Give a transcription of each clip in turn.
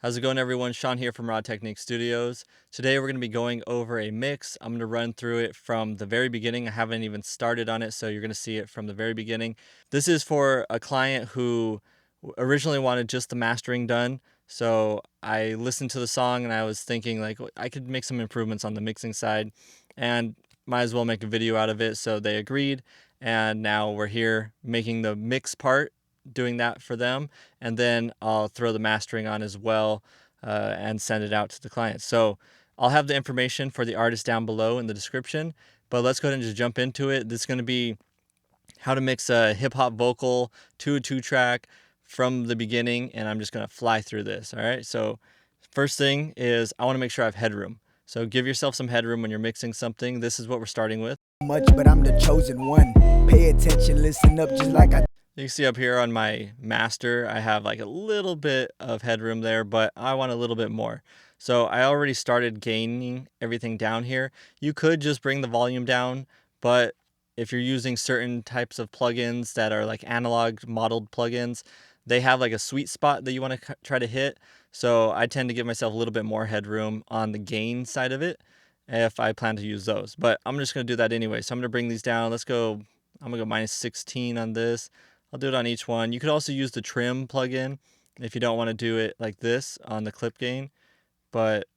How's it going, everyone? Sean here from Raw Technique Studios. Today we're going to be going over a mix. I'm going to run through it from the very beginning. I haven't even started on it, so you're going to see it from the very beginning. This is for a client who originally wanted just the mastering done. So I listened to the song and I was thinking like I could make some improvements on the mixing side and might as well make a video out of it. So they agreed, and now we're here making the mix part, doing that for them, and then I'll throw the mastering on as well and send it out to the client. So I'll have the information for the artist down below in the description, but let's go ahead and just jump into it. This is going to be how to mix a hip-hop vocal to a 2-track from the beginning, and I'm just going to fly through this. All right, so first thing is I want to make sure I have headroom. So give yourself some headroom when you're mixing something. This is what we're starting with. Much, but I'm the chosen one. Pay attention, listen up, just like I. You can see up here on my master, I have like a little bit of headroom there, but I want a little bit more. So I already started gaining everything down here. You could just bring the volume down, but if you're using certain types of plugins that are like analog modeled plugins, they have like a sweet spot that you want to try to hit. So I tend to give myself a little bit more headroom on the gain side of it if I plan to use those. But I'm just going to do that anyway. So I'm going to bring these down. Let's go. I'm going to go minus 16 on this. I'll do it on each one. You could also use the trim plugin if you don't want to do it like this on the clip gain, but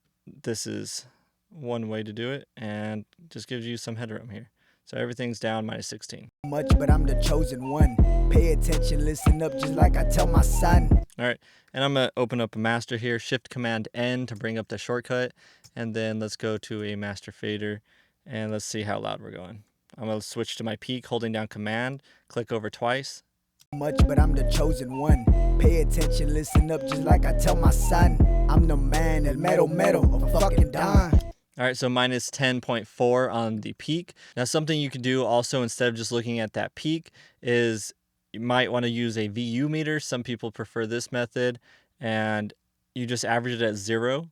this is one way to do it and just gives you some headroom here. So everything's down minus 16. Much, but I'm the chosen one. Pay attention, listen up, just like I tell my son. All right, and I'm going to open up a master here, Shift Command N to bring up the shortcut, and then let's go to a master fader, and let's see how loud we're going. I'm going to switch to my peak, holding down Command, click over twice. Much, but I'm the chosen one. Pay attention, listen up, just like I tell my son. I'm the man, el mero mero, a fucking Don. All right, so minus 10.4 on the peak. Now, something you can do also instead of just looking at that peak is you might want to use a VU meter. Some people prefer this method, and you just average it at 0,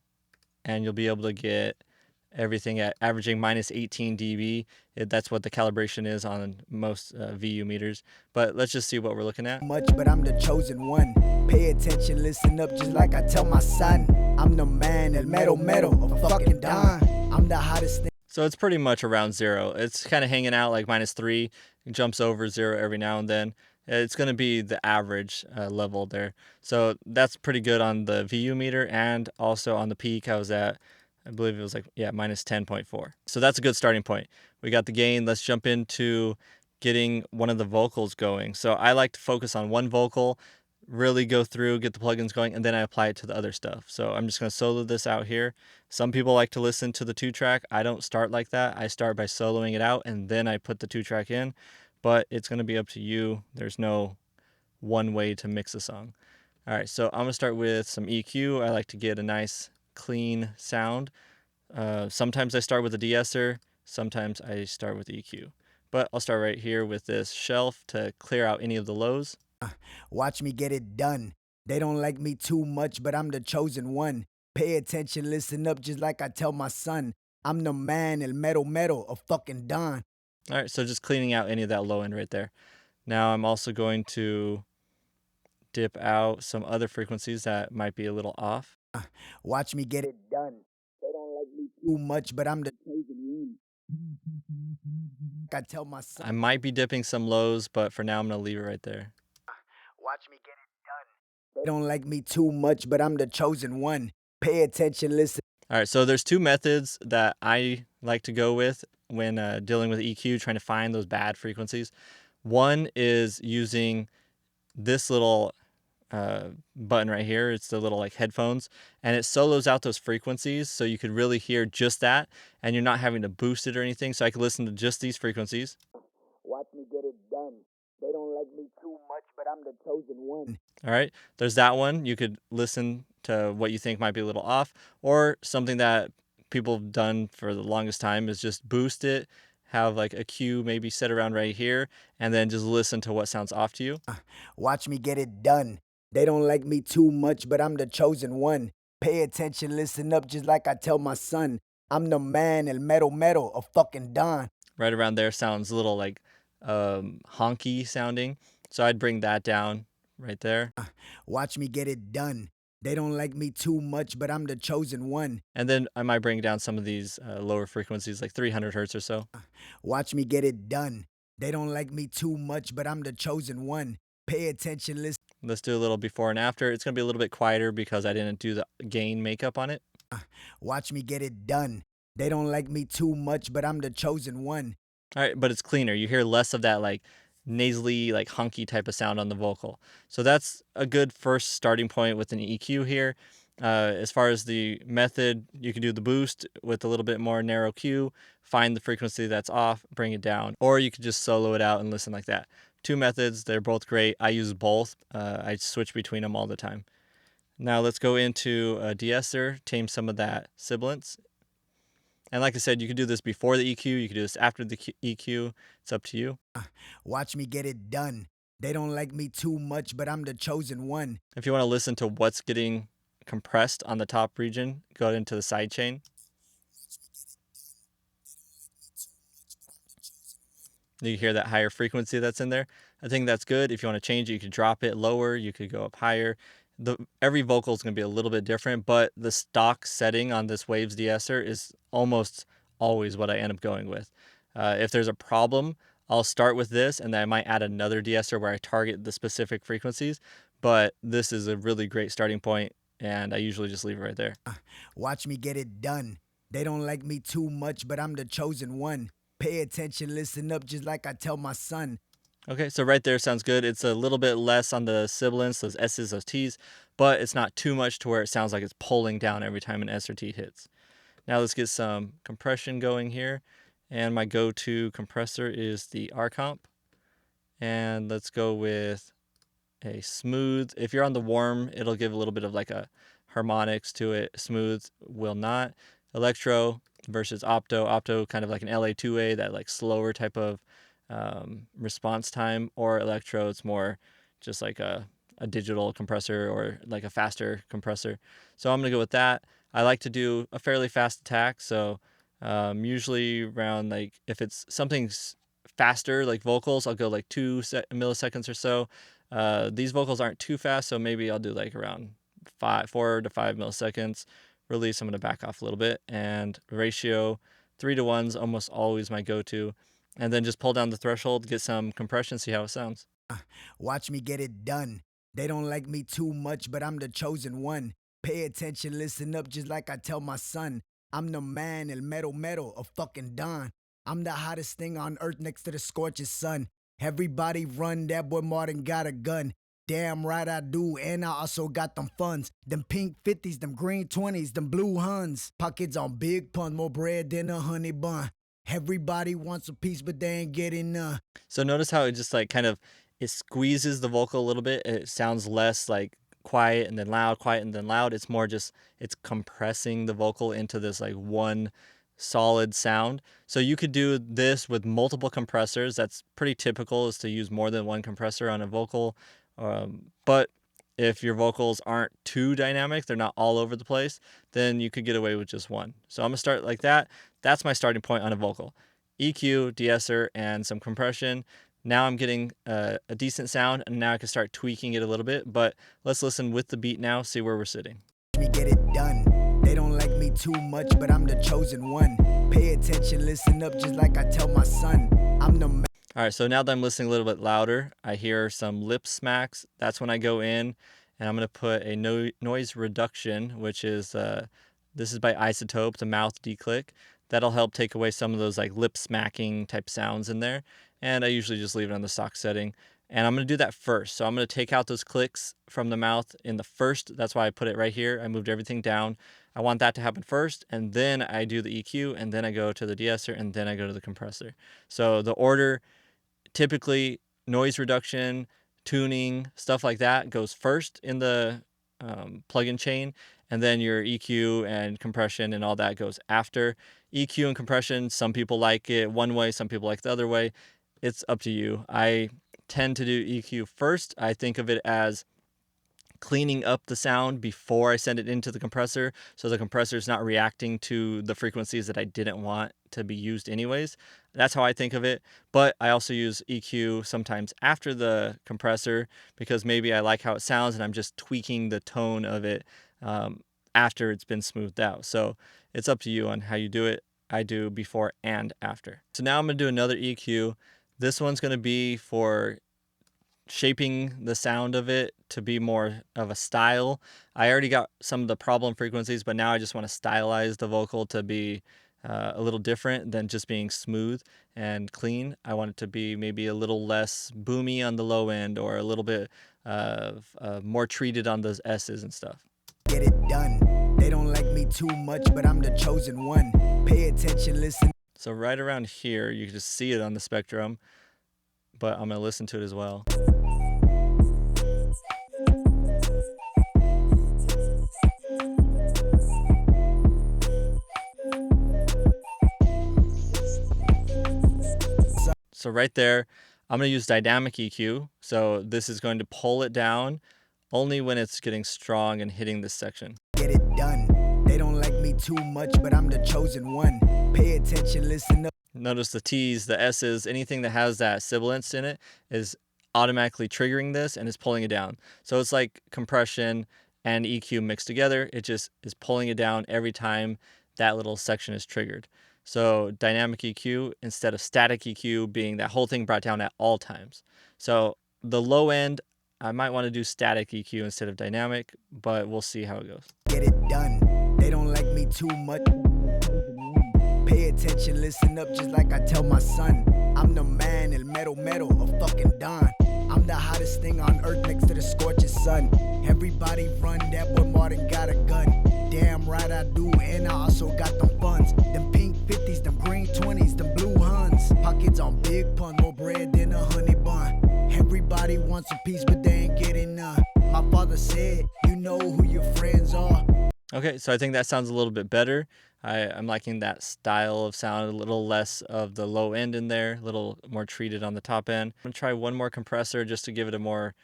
and you'll be able to get everything at averaging minus 18 dB. That's what the calibration is on most VU meters. But let's just see what we're looking at. Much, but I'm the chosen one. Pay attention, listen up, just like I tell my son. I'm the man, el mero mero, a fucking Don. I'm the hottest thing. So it's pretty much around 0. It's kind of hanging out like minus 3. It jumps over 0 every now and then. It's going to be the average level there. So that's pretty good on the VU meter, and also on the peak I was at, I believe it was like, yeah, minus 10.4. So that's a good starting point. We got the gain. Let's jump into getting one of the vocals going. So I like to focus on one vocal, really go through, get the plugins going, and then I apply it to the other stuff. So I'm just going to solo this out here. Some people like to listen to the 2-track. I don't start like that. I start by soloing it out, and then I put the 2-track in. But it's going to be up to you. There's no one way to mix a song. All right, so I'm going to start with some EQ. I like to get a nice clean sound. Sometimes I start with a De-Esser, sometimes I start with EQ. But I'll start right here with this shelf to clear out any of the lows. Watch me get it done. They don't like me too much, but I'm the chosen one. Pay attention, listen up, just like I tell my son. I'm the man, el mero mero, a fucking Don. All right, so just cleaning out any of that low end right there. Now I'm also going to dip out some other frequencies that might be a little off. Watch me get it done. They don't like me too much, but I'm the chosen one. I tell my son. I might be dipping some lows, but for now I'm going to leave it right there. Watch me get it done. They don't like me too much, but I'm the chosen one. Pay attention, listen. All right, so there's 2 methods that I like to go with when dealing with EQ, trying to find those bad frequencies. One is using this little button right here. It's the little like headphones, and it solos out those frequencies, so you could really hear just that, and you're not having to boost it or anything. So I could listen to just these frequencies. Watch me get it done. They don't like me too much, but I'm the chosen one. All right, there's that one. You could listen to what you think might be a little off, or something that people have done for the longest time is just boost it, have like a cue maybe set around right here, and then just listen to what sounds off to you. Watch me get it done. They don't like me too much, but I'm the chosen one. Pay attention, listen up, just like I tell my son. I'm the man, el mero mero, a fucking Don. Right around there sounds a little like honky sounding. So I'd bring that down right there. Watch me get it done. They don't like me too much, but I'm the chosen one. And then I might bring down some of these lower frequencies, like 300 hertz or so. Watch me get it done. They don't like me too much, but I'm the chosen one. Pay attention, listen. Let's do a little before and after. It's going to be a little bit quieter because I didn't do the gain makeup on it. Watch me get it done. They don't like me too much, but I'm the chosen one. All right, but it's cleaner. You hear less of that like nasally, like hunky type of sound on the vocal. So that's a good first starting point with an EQ here. As far as the method, you can do the boost with a little bit more narrow Q, find the frequency that's off, bring it down, or you could just solo it out and listen like that. Two methods, they're both great. I use both. I switch between them all the time. Now let's go into De-Esser, tame some of that sibilance. And like I said, you can do this before the EQ, you can do this after the EQ. It's up to you. Watch me get it done. They don't like me too much, but I'm the chosen one. If you want to listen to what's getting compressed on the top region, go into the sidechain. You hear that higher frequency that's in there. I think that's good. If you want to change it, you could drop it lower, you could go up higher. Every vocal is going to be a little bit different, but the stock setting on this Waves De-Esser is almost always what I end up going with. If there's a problem, I'll start with this, and then I might add another De-Esser where I target the specific frequencies, but this is a really great starting point, and I usually just leave it right there. Watch me get it done. They don't like me too much, but I'm the chosen one. Pay attention, listen up, just like I tell my son. Okay, so right there sounds good. It's a little bit less on the sibilants, those S's, those T's, but it's not too much to where it sounds like it's pulling down every time an S or T hits. Now let's get some compression going here. And my go-to compressor is the R-Comp. And let's go with a smooth. If you're on the warm, it'll give a little bit of like a harmonics to it. Smooth will not. Electro versus opto. Opto kind of like an LA2A, that like slower type of response time, or electro, it's more just like a digital compressor or like a faster compressor. So I'm going to go with that. I like to do a fairly fast attack. So usually around, like, if it's something faster, like vocals, I'll go like 2 milliseconds or so. These vocals aren't too fast, so maybe I'll do like around 4 to 5 milliseconds. Release, I'm going to back off a little bit. And ratio 3 to 1's almost always my go-to. And then just pull down the threshold, get some compression, see how it sounds. Watch me get it done. They don't like me too much, but I'm the chosen one. Pay attention, listen up, just like I tell my son. I'm the man, el mero, a fucking don. I'm the hottest thing on earth next to the scorching sun. Everybody run, that boy Martin got a gun. Damn right I do, and I also got them funds. Them pink 50s, them green 20s, them blue Huns. Pockets on big puns, more bread than a honey bun. Everybody wants a piece, but they ain't getting none. So notice how it just like kind of, it squeezes the vocal a little bit. It sounds less like quiet and then loud, quiet and then loud. It's more just, it's compressing the vocal into this like one solid sound. So you could do this with multiple compressors. That's pretty typical, is to use more than one compressor on a vocal. But if your vocals aren't too dynamic, they're not all over the place, then you could get away with just one. So I'm gonna start like that. That's my starting point on a vocal. EQ, de-esser, and some compression. Now I'm getting a decent sound, and now I can start tweaking it a little bit. But let's listen with the beat now, see where we're sitting. Me get it done. They don't like me too much, but I'm the chosen one. Pay attention, listen up, just like I tell my son. I'm the man. All right, so now that I'm listening a little bit louder, I hear some lip smacks. That's when I go in, and I'm going to put a noise reduction, which is, this is by Isotope, the mouth declick. That'll help take away some of those like lip smacking type sounds in there. And I usually just leave it on the stock setting. And I'm going to do that first. So I'm going to take out those clicks from the mouth in the first. That's why I put it right here. I moved everything down. I want that to happen first, and then I do the EQ, and then I go to the de-esser, and then I go to the compressor. So the order, typically noise reduction, tuning, stuff like that goes first in the plugin chain, and then your EQ and compression and all that goes after. EQ and compression, some people like it one way, some people like the other way. It's up to you. I tend to do EQ first. I think of it as cleaning up the sound before I send it into the compressor, so the compressor is not reacting to the frequencies that I didn't want to be used anyways. That's how I think of it. But I also use EQ sometimes after the compressor, because maybe I like how it sounds and I'm just tweaking the tone of it after it's been smoothed out. So it's up to you on how you do it. I do before and after. So now I'm going to do another EQ. This one's going to be for shaping the sound of it to be more of a style. I already got some of the problem frequencies, but now I just want to stylize the vocal to be a little different than just being smooth and clean. I want it to be maybe a little less boomy on the low end, or a little bit more treated on those S's and stuff. Get it done. They don't like me too much, but I'm the chosen one. Pay attention, listen. So right around here, you can just see it on the spectrum, but I'm going to listen to it as well. So right there, I'm going to use dynamic EQ. So this is going to pull it down only when it's getting strong and hitting this section. Get it done. They don't like me too much, but I'm the chosen one. Pay attention, listen up. Notice the T's, the S's, anything that has that sibilance in it is automatically triggering this and is pulling it down. So it's like compression and EQ mixed together. It just is pulling it down every time that little section is triggered. So dynamic EQ instead of static EQ being that whole thing brought down at all times. So the low end, I might want to do static EQ instead of dynamic, but we'll see how it goes. Get it done. They don't like me too much. Pay attention, listen up, just like I tell my son. I'm the man, el mero mero, a fucking don. I'm the hottest thing on earth next to the scorching sun. Everybody run, that boy Martin got a gun. Damn right I do, and I also got them funds. Them pink 50s, them green 20s, them blue Huns. Pockets on big pun, more bread than a honey bun. Everybody wants a piece, but they ain't getting none. My father said, you know who your friends are. Okay, so I think that sounds a little bit better. I'm liking that style of sound, a little less of the low end in there, a little more treated on the top end. I'm going to try one more compressor just to give it a more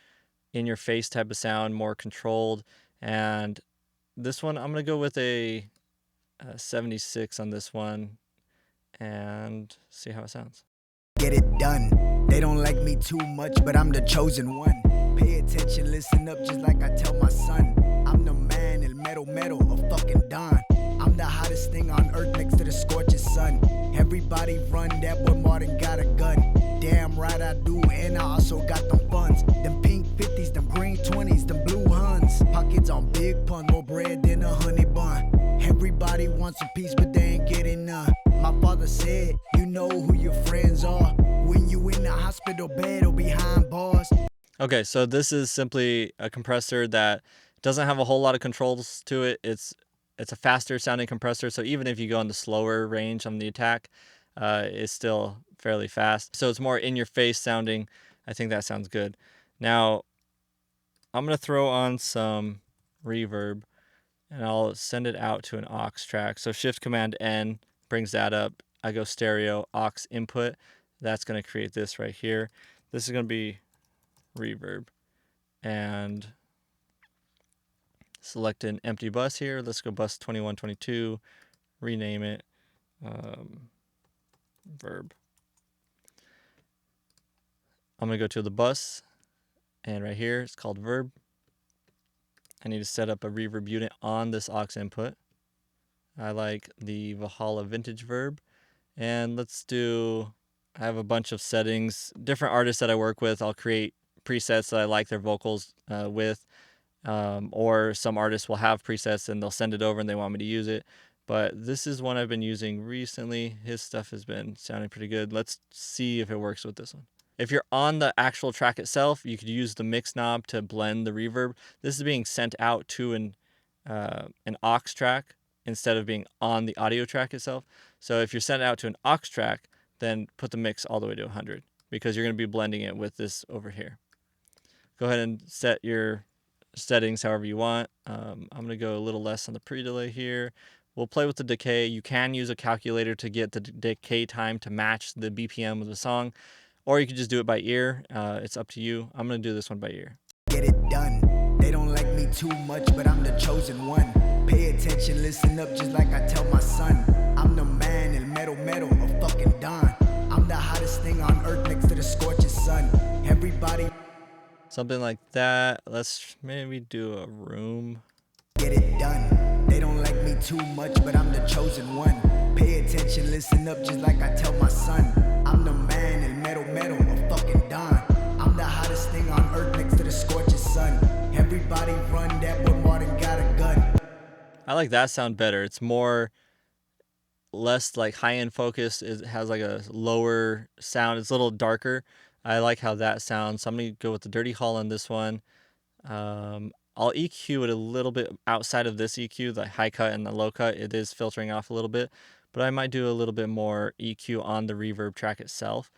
in-your-face type of sound, more controlled. And this one, I'm going to go with a 76 on this one and see how it sounds. Get it done. They don't like me too much, but I'm the chosen one. Pay attention, listen up, just like I tell my son. I'm the man, el mero mero, a fucking don. I'm the hottest thing on earth next to the scorching sun. Everybody run, that boy Martin got a gun. Damn right I do, and I also got them funds. Them pink 50s, them green 20s, them blue Huns. Pockets on big pun, more bread than a honey bun. Everybody wants a piece, but they ain't getting none. My father said, you know who your friends are. When you in the hospital bed or behind bars. Okay, so this is simply a compressor that doesn't have a whole lot of controls to it. It's a faster sounding compressor, so even if you go on the slower range on the attack, it's still fairly fast. So it's more in your face sounding. I think that sounds good. Now, I'm going to throw on some reverb, and I'll send it out to an aux track. So Shift Command N brings that up. I go stereo, aux input. That's going to create this right here. This is going to be reverb. And select an empty bus here. Let's go bus 2122. Rename it verb. I'm going to go to the bus, and right here it's called verb. I need to set up a reverb unit on this aux input. I like the Valhalla vintage verb. And let's do, I have a bunch of settings. Different artists that I work with, I'll create presets that I like their vocals with. Or some artists will have presets and they'll send it over and they want me to use it. But this is one I've been using recently. His stuff has been sounding pretty good. Let's see if it works with this one. If you're on the actual track itself, you could use the mix knob to blend the reverb. This is being sent out to an aux track instead of being on the audio track itself. So if you're sent out to an aux track, then put the mix all the way to 100 because you're going to be blending it with this over here. Go ahead and set your settings however you want. I'm going to go a little less on the pre-delay here. We'll play with the decay. You can use a calculator to get the decay time to match the BPM of the song, or you can just do it by ear. It's up to you. I'm going to do this one by ear. Get it done. They don't like me too much, but I'm the chosen one. Pay attention, listen up, just like I tell my son. I'm the man, el mero mero, a fucking don. I'm the hottest thing on earth next to the scorching sun. Everybody Something like that. Let's maybe do a room. get it done. They don't like me too much, but I'm the chosen one. Pay attention, listen up, just like I tell my son. I'm the man, el mero mero, a fucking don. I'm the hottest thing on earth next to the scorching sun. Everybody run, that boy Martin got a gun. I like that sound better. It's more less like high-end focused. It has like a lower sound. It's a little darker. I like how that sounds. So I'm gonna go with the dirty hall on this one. I'll EQ it a little bit outside of this EQ, the high cut and the low cut. It is filtering off a little bit, but I might do a little bit more EQ on the reverb track itself,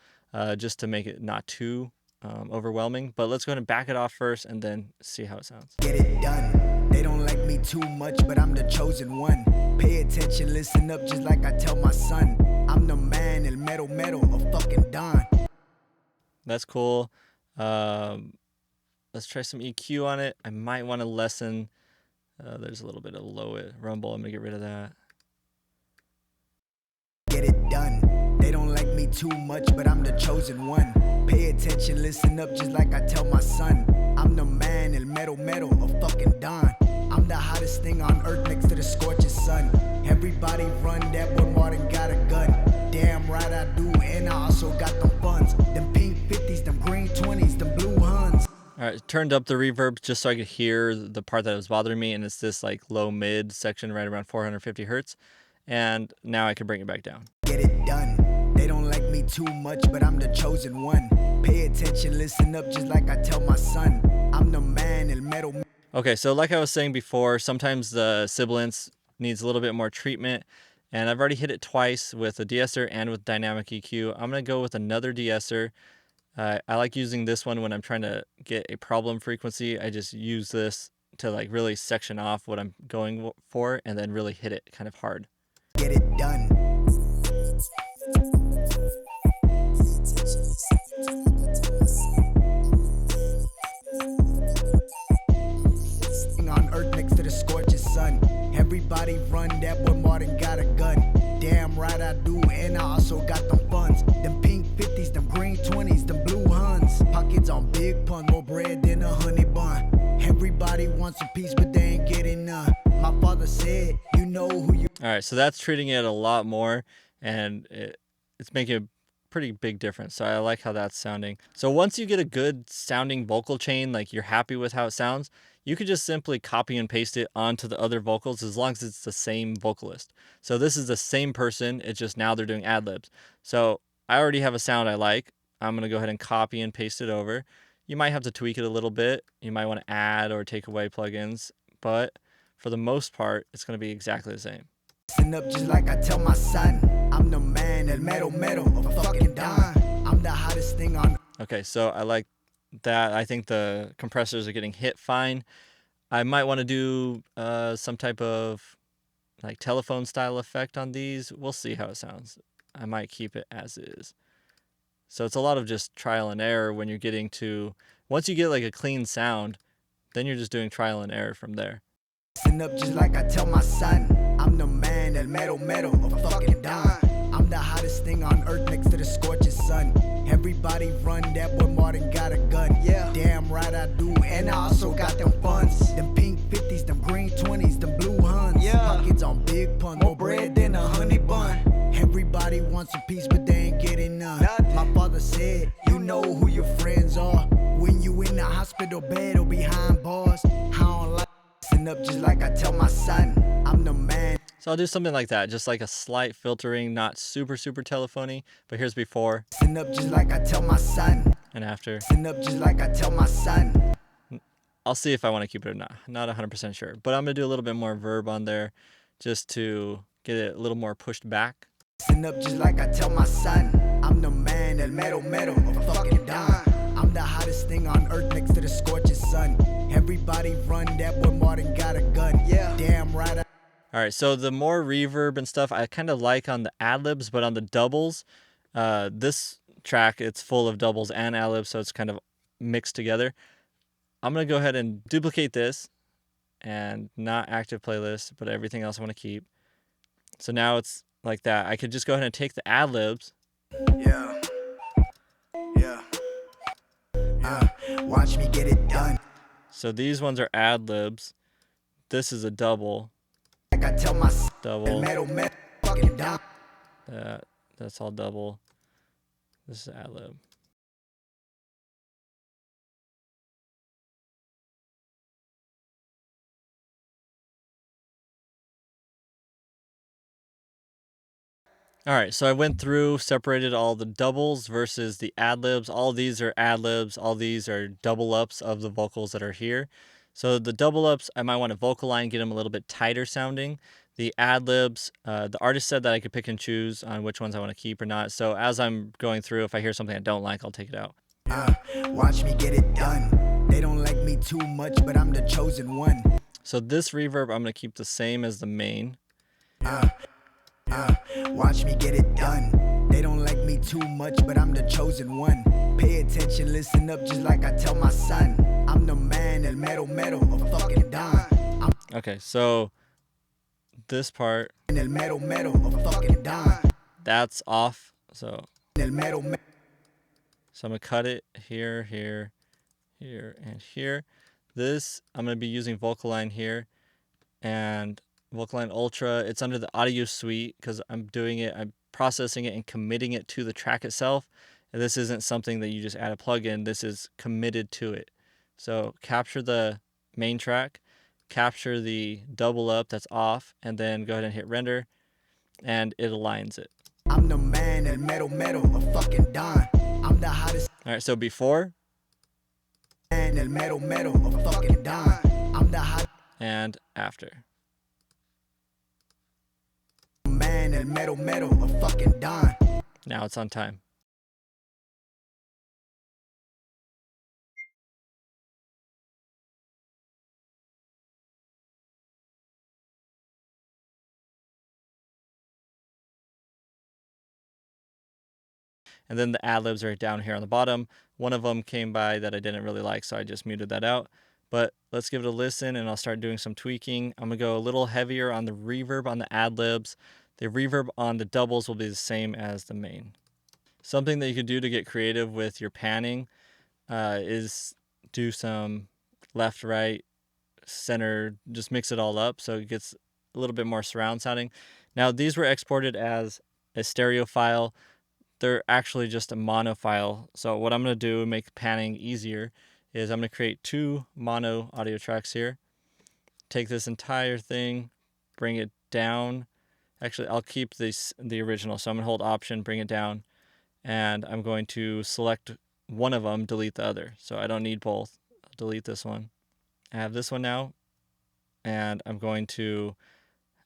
just to make it not too overwhelming. But let's go ahead and back it off first and then see how it sounds. Get it done. They don't like me too much, but I'm the chosen one. Pay attention, listen up, just like I tell my son. I'm the man, el mero mero, a fucking don. That's cool. Let's try some EQ on it. I might want to lessen. There's a little bit of low rumble. I'm gonna get rid of that. Get it done. They don't like me too much, but I'm the chosen one. Pay attention, listen up, just like I tell my son. I'm the man, el mero mero, a fucking don. I'm the hottest thing on earth next to the scorching sun. Everybody run, that boy Martin got a gun. Damn right I do, and I also got them funds. Them pink 50s, them green 20s, them blue Huns. All right, turned up the reverb just so I could hear the part that was bothering me, and it's this like low mid section right around 450 hertz. And now I can bring it back down. Get it done. They don't like me too much, but I'm the chosen one. Pay attention, listen up, just like I tell my son. I'm the man, el mero. Okay, so like I was saying before, sometimes the sibilance needs a little bit more treatment, and I've already hit it twice with a De-Esser and with dynamic EQ. I'm gonna go with another De-Esser. I like using this one when I'm trying to get a problem frequency. I just use this to like really section off what I'm going for and then really hit it kind of hard. Get it done. On earth next to the scorching sun. Everybody run, that boy Martin got a gun. Damn right I do, and I also got them funds. Them pink 50s, them green 20s, them blue Huns. Pockets on big pun, more bread than a honey bun. Everybody wants a piece, but they ain't getting none. My father said, you know who you. All right, so that's treating it a lot more, and it's making a pretty big difference. So I like how that's sounding. So once you get a good sounding vocal chain, like you're happy with how it sounds, you could just simply copy and paste it onto the other vocals as long as it's the same vocalist. So this is the same person, it's just now they're doing ad-libs. So I already have a sound I like. I'm going to go ahead and copy and paste it over. You might have to tweak it a little bit. You might want to add or take away plugins, but for the most part, it's going to be exactly the same. Listen up, just like I tell my son. I'm the man, el mero mero, a fucking don. I'm the hottest thing on. Okay, so I like that. I think the compressors are getting hit fine. I might want to do some type of like telephone style effect on these. We'll see how it sounds. I might keep it as is. So it's a lot of just trial and error when you're getting to, once you get like a clean sound, then you're just doing trial and error from there. Listen up, just like I tell my son. I'm the man, el mero mero, a fucking don. I'm the hottest thing on earth next to the scorching sun. Everybody run, that boy Martin got a gun. Yeah, damn right I do, and I also got them funds. Them pink 50s, them green 20s, them blue Huns. Yeah, pockets on big pun, more bread than a honey bun. Everybody wants a piece, but they ain't getting none. My father said, you know who your friends are when you in the hospital bed or behind bars. I don't like up just like I tell my son. I'm the man. So I'll do something like that, just like a slight filtering, not super telephony, but here's before. Listen up just like I tell my son. And after. Listen up just like I tell my son. I'll see if I want to keep it or not. Not 100% sure, but I'm gonna do a little bit more verb on there, just to get it a little more pushed back. Listen up just like I tell my son. I'm the man, el mero mero, a fucking don. I'm the hottest thing on earth next to the scorching sun. Everybody run, that boy Martin got a gun. Yeah, damn right. All right, so the more reverb and stuff I kind of like on the ad-libs, but on the doubles, this track, it's full of doubles and ad-libs, so it's kind of mixed together. I'm going to go ahead and duplicate this, and not active playlist, but everything else I want to keep. So now it's like that. I could just go ahead and take the ad-libs. Yeah. Yeah. Watch me get it done. So these ones are ad-libs. This is a double. Like I tell my Double. metal fucking down. That's all double. This is ad-lib. All right, so I went through, separated all the doubles versus the ad-libs. All these are ad-libs. All these are double ups of the vocals that are here. So the double ups, I might want to vocal line, get them a little bit tighter sounding. The ad-libs, the artist said that I could pick and choose on which ones I want to keep or not. So as I'm going through, if I hear something I don't like, I'll take it out. Watch me get it done. They don't like me too much, but I'm the chosen one. So this reverb, I'm going to keep the same as the main. Watch me get it done. They don't like me too much, but I'm the chosen one. Pay attention, listen up, just like I tell my son. I'm the man, el mero mero, a fucking don. Okay, so this part, El mero mero, a fucking don. that's off. So El mero mero. So I'm going to cut it here, here, here, and here. This, I'm going to be using vocal line here. And vocal line Ultra, it's under the audio suite because I'm processing it and committing it to the track itself. And this isn't something that you just add a plugin. This is committed to it. So capture the main track, capture the double up that's off, and then go ahead and hit render, and it aligns it. I'm the man, el mero mero, a fucking don. I'm the hottest. All right, so before Man, el mero mero, a fucking don. I'm the hot and after. man, el mero mero, a fucking don. Now it's on time. And then the ad-libs are down here on the bottom. One of them came by that I didn't really like, so I just muted that out. But let's give it a listen, and I'll start doing some tweaking. I'm going to go a little heavier on the reverb on the ad-libs. The reverb on the doubles will be the same as the main. Something that you could do to get creative with your panning is do some left, right, center, just mix it all up so it gets a little bit more surround sounding. Now, these were exported as a stereo file. They're actually just a mono file. So what I'm going to do to make panning easier is I'm going to create 2 mono audio tracks here. Take this entire thing, bring it down. Actually, I'll keep the original. So I'm going to hold Option, bring it down, and I'm going to select one of them, delete the other. So I don't need both. I'll delete this one. I have this one now, and I'm going to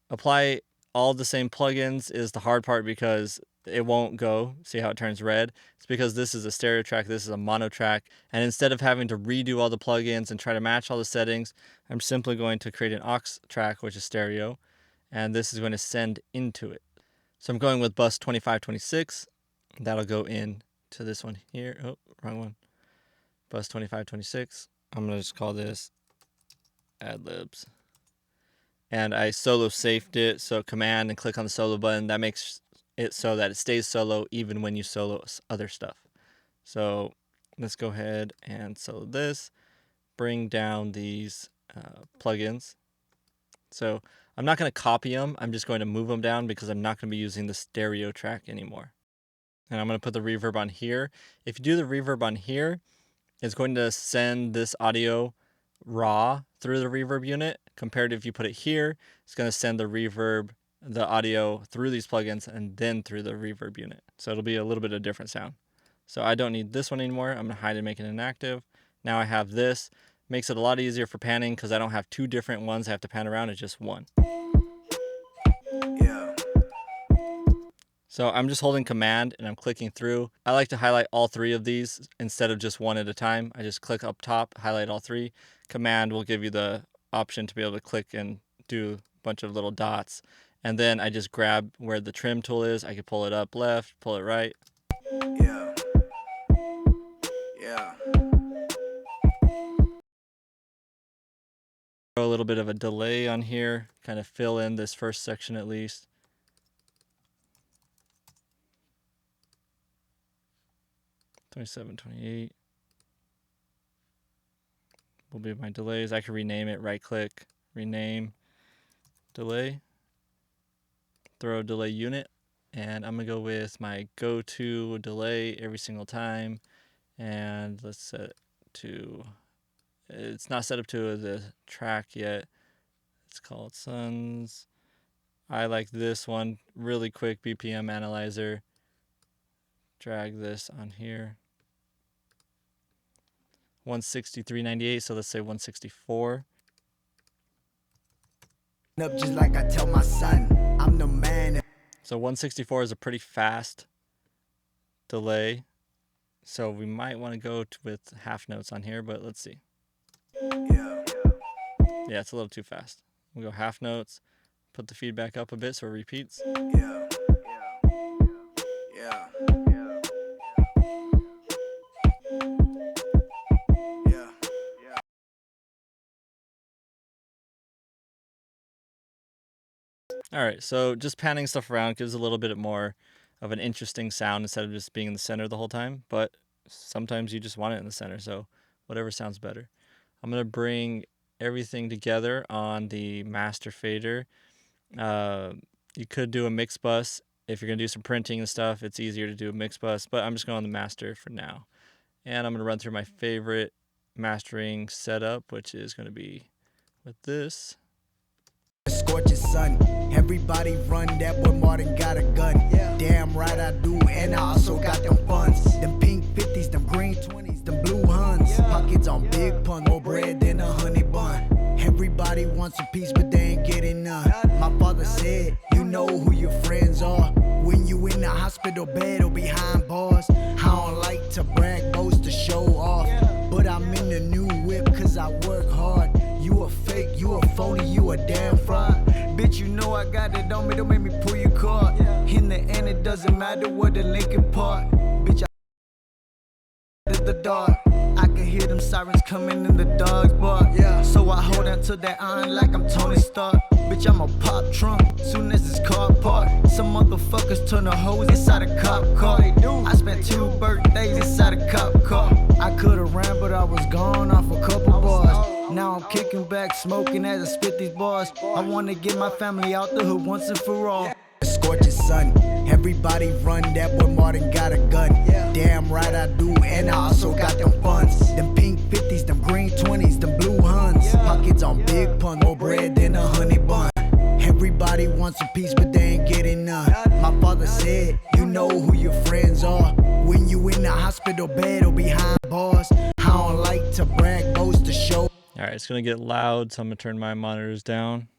apply all the same plugins. Is the hard part because it won't go. See how it turns red? It's because this is a stereo track, this is a mono track, and instead of having to redo all the plugins and try to match all the settings, I'm simply going to create an aux track, which is stereo, and this is going to send into it. So I'm going with bus 2526. That'll go in to this one here. Oh, wrong one. Bus 2526. I'm going to just call this ad-libs. And I solo safed it, so command and click on the solo button. That makes it so that it stays solo even when you solo other stuff. So let's go ahead and solo this. Bring down these plugins. So I'm not going to copy them. I'm just going to move them down because I'm not going to be using the stereo track anymore. And I'm going to put the reverb on here. If you do the reverb on here, it's going to send this audio raw through the reverb unit, compared to if you put it here, it's going to send the reverb, the audio through these plugins and then through the reverb unit. So it'll be a little bit of different sound. So I don't need this one anymore. I'm going to hide and make it inactive. Now I have this. Makes it a lot easier for panning because I don't have 2 different ones I have to pan around. It's just one. Yeah. So I'm just holding command and I'm clicking through. I like to highlight all 3 of these instead of just one at a time. I just click up top, highlight all 3. Command will give you the option to be able to click and do a bunch of little dots. And then I just grab where the trim tool is. I can pull it up left, pull it right. Yeah. Yeah. Throw a little bit of a delay on here, kind of fill in this first section at least. $27, $28 will be my delays. I can rename it, right click, rename, delay, throw delay unit, and I'm gonna go with my go-to delay every single time, and let's set it to, it's not set up to the track yet. It's called Suns. I like this one, really quick BPM analyzer. Drag this on here. 163.98, so let's say 164. Up just like I tell my son, I'm the man. So 164 is a pretty fast delay. So we might want to go with half notes on here, but let's see. Yeah, it's a little too fast. We'll go half notes, put the feedback up a bit so it repeats. All right, so just panning stuff around gives a little bit more of an interesting sound instead of just being in the center the whole time, but sometimes you just want it in the center, so whatever sounds better. I'm going to bring everything together on the master fader. You could do a mix bus. If you're going to do some printing and stuff, it's easier to do a mix bus, but I'm just going on the master for now. And I'm going to run through my favorite mastering setup, which is going to be with this. Scorching sun, everybody run, that boy Martin got a gun. Damn right I do, and I also got them funds. Them pink 50s, them green 20s, them blue Huns. Pockets on big pun, more bread than a honey bun. Everybody wants a piece, but they ain't getting none. My father said, you know who your friends are when you in the hospital bed or behind bars. I don't like to brag, boast, to show off, but I'm in the new whip cause I work hard. You a fake, you a phony, you a damn fraud. Bitch, you know I got it on me, don't make me pull your card. In the end, it doesn't matter what the Lincoln part. Bitch, I the dark. I can hear them sirens coming in the dogs bark. So I hold on to that iron like I'm Tony Stark. Bitch, I'm a pop trunk soon as this car parked. Some motherfuckers turn the hose inside a cop car. I spent 2 birthdays inside a cop car. I could've ran, but I was gone off a couple bars. Now I'm kicking back, smoking as I spit these bars. I wanna get my family out the hood once and for all. Scorching sun, everybody run, that boy Martin got a gun. Damn right I do, and I also got them funds. Them pink 50s, them green 20s, them blue Huns. Pockets on big pun, more bread than a honey bun. Everybody wants a piece, but they ain't getting none. My father said, you know who your friends are when you in the hospital bed or behind bars. I don't like to brag, boast, to show. All right, it's going to get loud, so I'm going to turn my monitors down.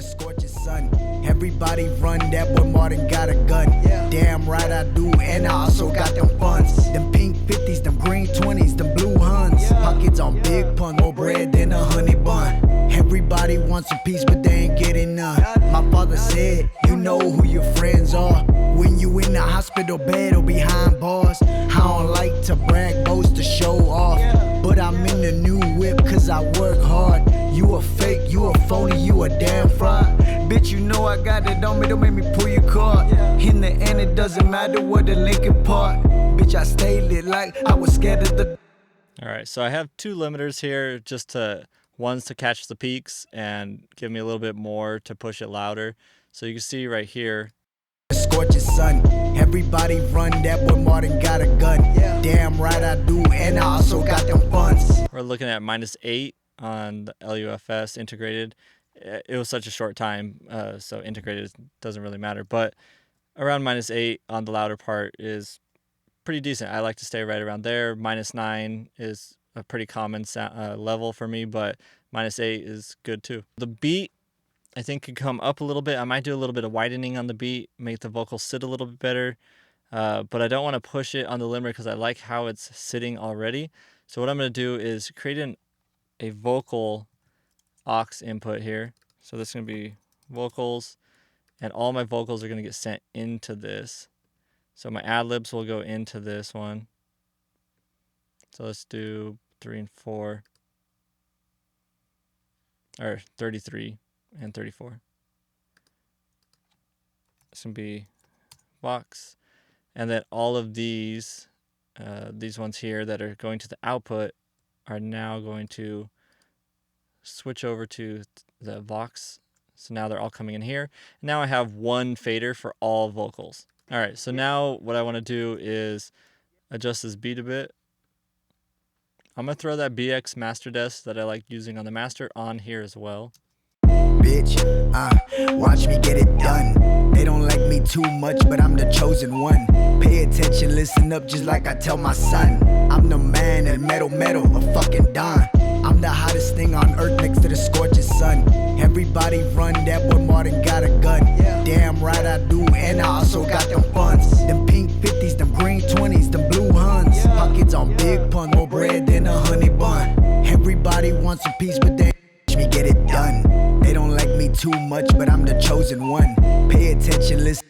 Scorching sun, everybody run, that boy Martin got a gun. Damn right I do, and I also got them funds. Them pink 50s, them green 20s, them blue Huns. Pockets on big pun, more bread than a honey bun. Everybody wants a piece, but they ain't getting none. My father said, you know who your friends are when you in the hospital bed or behind bars. I don't like to brag, boast, to show off, but I'm in the new whip cause I work hard. You a fake, you a phony, you a damn fraud. Bitch, you know I got it on me, don't make me pull your card. In the end, it doesn't matter what the Lincoln part. Bitch, I stay lit like I was scared of the... All right, so I have 2 limiters here, just to, one's to catch the peaks and give me a little bit more to push it louder. So you can see right here. Scorching sun, everybody run, that boy Martin got a gun. Damn right I do, and I also got them funds. We're looking at -8 on the LUFS integrated. It was such a short time, so integrated doesn't really matter, but around -8 on the louder part is pretty decent. I like to stay right around there. -9 is a pretty common level for me, but -8 is good too. The beat, I think, could come up a little bit. I might do a little bit of widening on the beat, make the vocals sit a little bit better, but I don't want to push it on the limiter because I like how it's sitting already. So what I'm going to do is create a vocal aux input here. So this is going to be vocals, and all my vocals are going to get sent into this. So my ad-libs will go into this one. So let's do 3 and 4. or 33 and 34. It's gonna be Vox, and then all of these ones here that are going to the output are now going to switch over to the Vox. So now they're all coming in here. Now I have one fader for all vocals. All right, so now what I want to do is adjust this beat a bit. I'm gonna throw that BX master desk that I like using on the master on here as well. Bitch, watch me get it done. They don't like me too much, but I'm the chosen one. Pay attention, listen up, just like I tell my son. I'm the man, el metal, a fucking don. I'm the hottest thing on earth next to the scorching sun. Everybody run, that boy Martin got a gun. Damn right I do, and I also got them funds. Them pink 50s, them green 20s, them blue Huns. Pockets on big pun, more bread than a honey bun. Everybody wants a piece, but they me get it done. They don't like me too much, but I'm the chosen one. Pay attention, listen.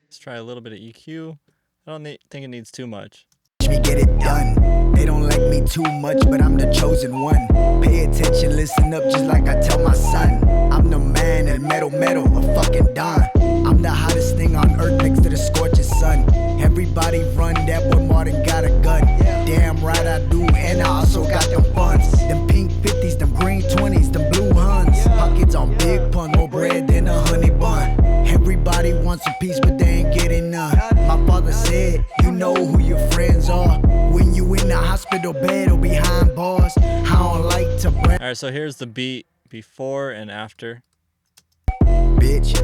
Let's try a little bit of EQ. I don't think it needs too much. Me get it done. They don't like me too much, but I'm the chosen one. Pay attention, listen up, just like I tell my son. I'm the man, el metal, a fucking don. I'm the hottest thing on earth next to the scorching sun. Everybody run, that boy Martin got a gun. Damn right I do, and I also got them funds. Them pink 50s, them green 20s, them blue Huns. Pockets on big pun, more bread than a honey bun. Everybody wants a piece, but they ain't getting none. My father said, you know who your friends are when you in the hospital bed or behind bars. I don't like to brag. All right, so here's the beat before and after. Bitch,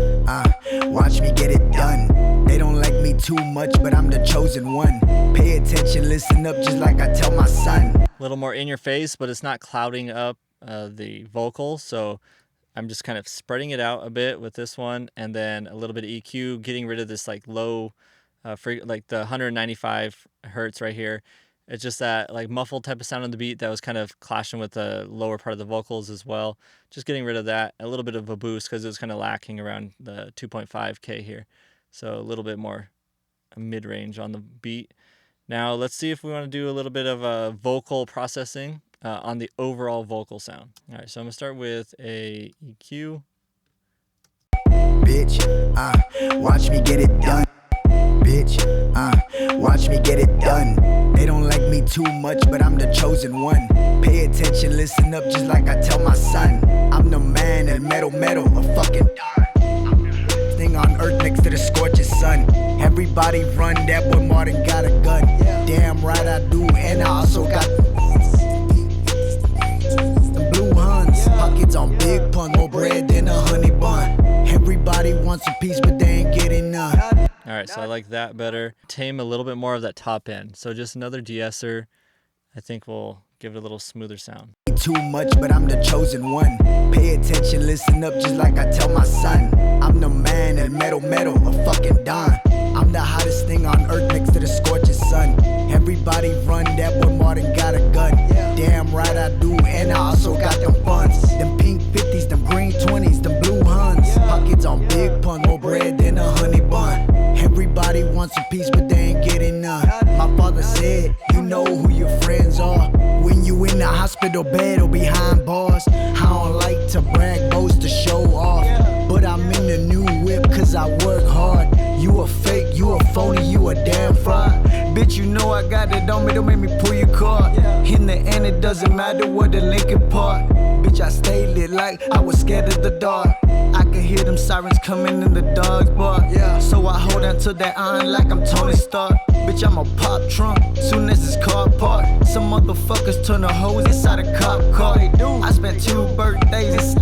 watch me get it done. They don't like me too much, but I'm the chosen one. Pay attention, listen up, just like I tell my son. A little more in your face, but it's not clouding up the vocal, so I'm just kind of spreading it out a bit with this one, and then a little bit of EQ, getting rid of this like low, like the 195 hertz right here. It's just that like muffled type of sound on the beat that was kind of clashing with the lower part of the vocals as well. Just getting rid of that. A little bit of a boost because it was kind of lacking around the 2.5K here. So a little bit more mid-range on the beat. Now let's see if we want to do a little bit of vocal processing on the overall vocal sound. All right, so I'm gonna start with a EQ. Bitch, watch me get it done. Bitch, watch me get it done. They don't like me too much, but I'm the chosen one. Pay attention, listen up, just like I tell my son. I'm the man, el metal, a fucking don. Thing on earth next to the scorching sun. Everybody run, that boy Martin got a gun. Damn right I do, and I also got the blue Huns. Pockets on big pun, more bread than a honey bun. Everybody wants a piece, but they ain't getting none. All right, so I like that better. Tame a little bit more of that top end. So just another De-Esser, I think will give it a little smoother sound. Too much, but I'm the chosen one. Pay attention, listen up, just like I tell my son. I'm the man, el metal, a fucking don. I'm the hottest thing on earth next to the scorching sun. Everybody run, that boy Martin got a gun. Damn right I do, and I also got them funds. Them pink 50s, them green 20s, them blue Huns. Pockets on big pun, more bread than a honey bun. Everybody wants a piece, but they ain't getting none. My father said, you know who your friends are when you in the hospital bed or behind bars. I don't like to brag, boast, to show off, but I'm in the new whip cause I work hard. You a fake, you a phony, you a damn fraud. Bitch, you know I got it on me, don't make me pull your card. In the end, it doesn't matter what the Lincoln part. Bitch, I stay lit like I was scared of the dark. I can hear them sirens coming in the dog's bark. So I hold on to that iron like I'm Tony Stark. Bitch, I'm a pop trunk soon as this car parked. Some motherfuckers turn the hose inside a cop car. I spent 2 birthdays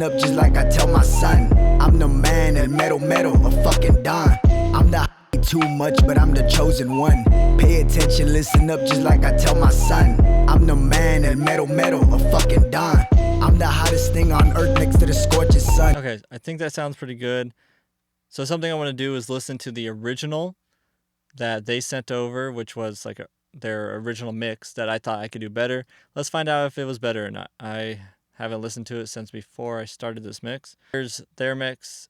up just like I tell my son. I'm the man, el metal, a fucking don. I'm the too much, but I'm the chosen one. Pay attention, listen up, just like I tell my son. I'm the man, el metal, a fucking don. I'm the hottest thing on earth next to the scorching sun. Okay, I think that sounds pretty good. So something I want to do is listen to the original that they sent over, which was like their original mix that I thought I could do better. Let's find out if it was better or not. I haven't listened to it since before I started this mix. Here's their mix,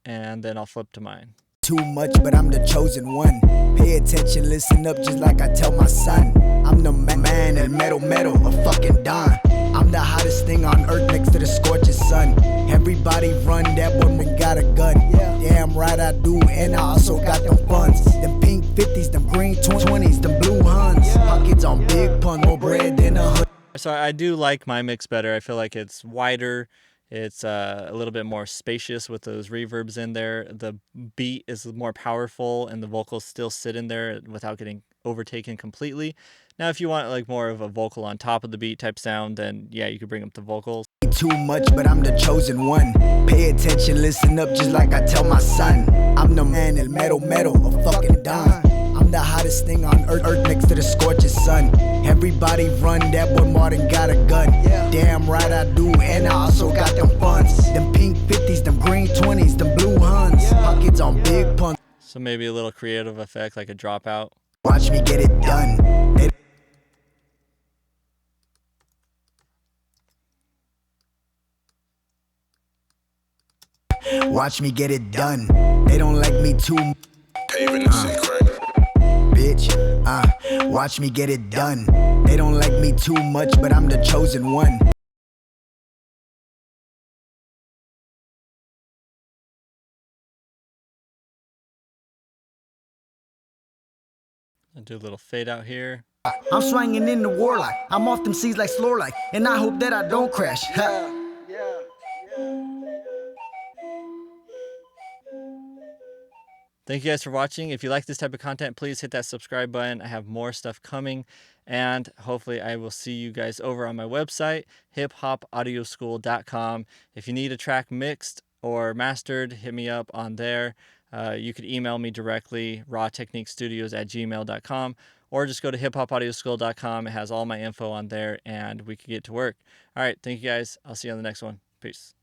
and then I'll flip to mine. too much, but I'm the chosen one. Pay attention, listen up, just like I tell my son. I'm the man, el mero mero, a fucking don. I'm the hottest thing on earth next to the scorching sun. Everybody run, that woman got a gun. Damn right I do, and I also got them funds. Them pink 50s, them green 20s, them blue Huns. Pockets on big pun, more bread than a hood. So I do like my mix better. I feel like it's wider. It's a little bit more spacious with those reverbs in there. The beat is more powerful and the vocals still sit in there without getting overtaken completely. Now, if you want like more of a vocal on top of the beat type sound, then yeah, you could bring up the vocals. Too much, but I'm the chosen one. Pay attention, listen up, just like I tell my son. I'm the man, el mero mero, a fucking don. I'm the hottest thing on earth next to the scorching sun. Everybody run, that boy Martin got a gun. Damn right I do, and I also got them funds. Them pink 50s, them green 20s, them blue Huns. Pockets on big pun. So maybe a little creative effect like a dropout. Watch me get it done. Watch me get it done. They don't like me too. Paving the secret. Bitch, watch me get it done. They don't like me too much, but I'm the chosen one. I'll do a little fade out here. I'm swinging in the warlock. I'm off them seas like Slorlike, and I hope that I don't crash. Thank you guys for watching. If you like this type of content, please hit that subscribe button. I have more stuff coming, and hopefully I will see you guys over on my website, hiphopaudioschool.com. If you need a track mixed or mastered, hit me up on there. You could email me directly, rawtechniquestudios@gmail.com, or just go to hiphopaudioschool.com. It has all my info on there, and we can get to work. All right, thank you guys. I'll see you on the next one. Peace.